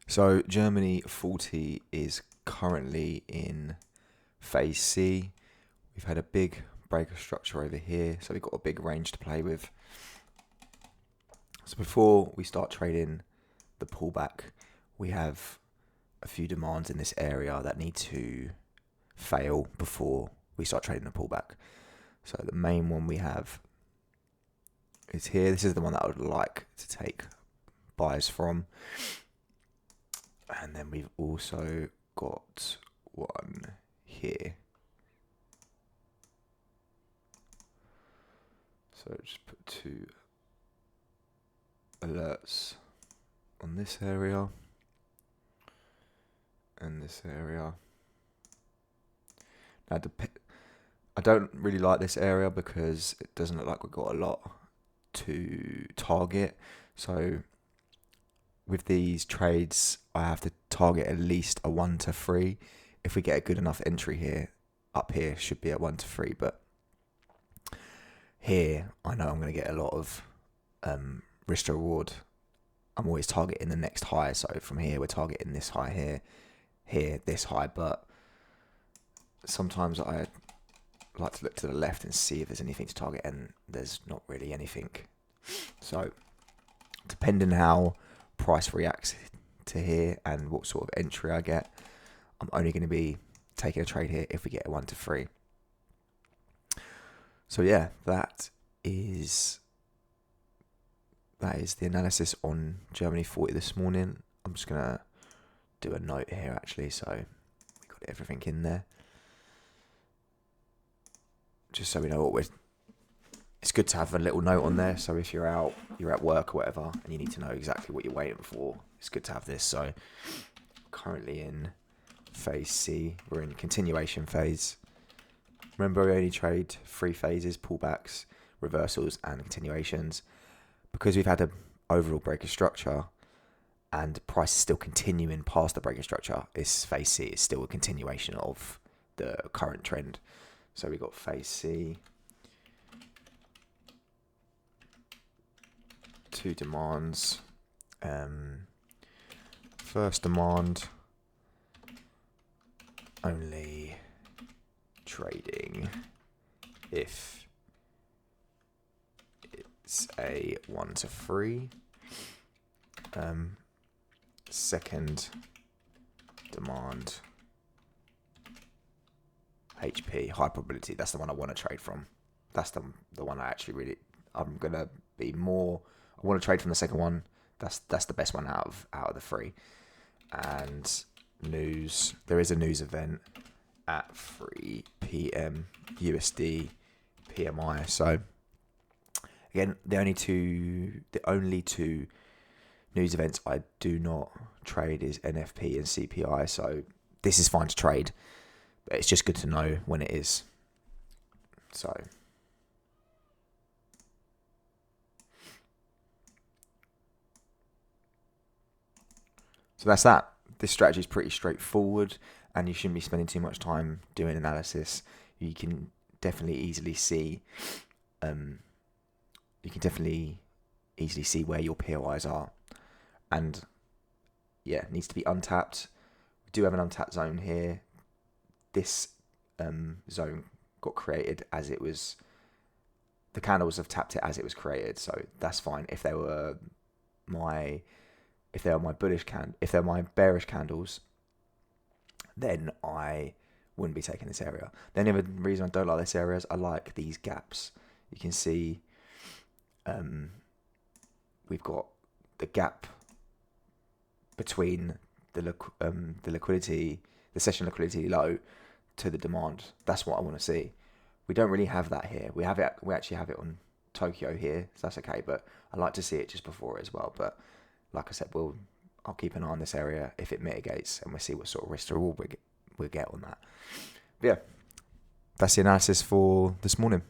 So Germany 40 is currently in phase C. We've had a big breaker structure over here, so we've got a big range to play with. So before we start trading the pullback, we have a few demands in this area that need to fail before we start trading the pullback. So the main one we have is here. This is the one that I would like to take buys from. And then we've also got one here. So just put two alerts on this area and this area. Now, I don't really like this area because it doesn't look like we've got a lot to target. So with these trades, I have to target at least a 1 to 3. If we get a good enough entry here, up here should be a 1 to 3, but here I know I'm going to get a lot of risk to reward. I'm always targeting the next high, so from here we're targeting this high here, this high, but sometimes I like to look to the left and see if there's anything to target, and there's not really anything. So depending how price reacts to here and what sort of entry I get, I'm only going to be taking a trade here if we get a 1 to 3. So yeah, that is the analysis on Germany 40 this morning. I'm just going to do a note here actually, so we got everything in there, just so we know what it's good to have a little note on there, so if you're at work or whatever and you need to know exactly what you're waiting for, it's good to have this. So currently in phase C, we're in continuation phase. Remember, we only trade 3 phases: pullbacks, reversals and continuations. Because we've had an overall breaker structure and price is still continuing past the breaker structure, this phase C is still a continuation of the current trend. So we got phase C, 2 demands. First demand, only trading if it's a 1 to 3. Second demand, HP, high probability. That's the one I want to trade from. That's the one I actually really, I'm gonna be more. I want to trade from the second one. That's the best one out of the 3. And news. There is a news event at 3 p.m. USD PMI. So again, the only two news events I do not trade is NFP and CPI. So this is fine to trade, but it's just good to know when it is. So that's that. This strategy is pretty straightforward, and you shouldn't be spending too much time doing analysis. You can definitely easily see, where your POIs are, and yeah, it needs to be untapped. We do have an untapped zone here. This zone got created as it was. The candles have tapped it as it was created, so that's fine. If they were my bearish candles, then I wouldn't be taking this area. The only other reason I don't like this area is I like these gaps. You can see we've got the gap between the liquidity, the session liquidity low to the demand. That's what I want to see. We don't really have that here. We actually have it on Tokyo here, so that's okay. But I like to see it just before it as well. But like I said, I'll keep an eye on this area if it mitigates, and we'll see what sort of risk to reward we get on that. But yeah, that's the analysis for this morning.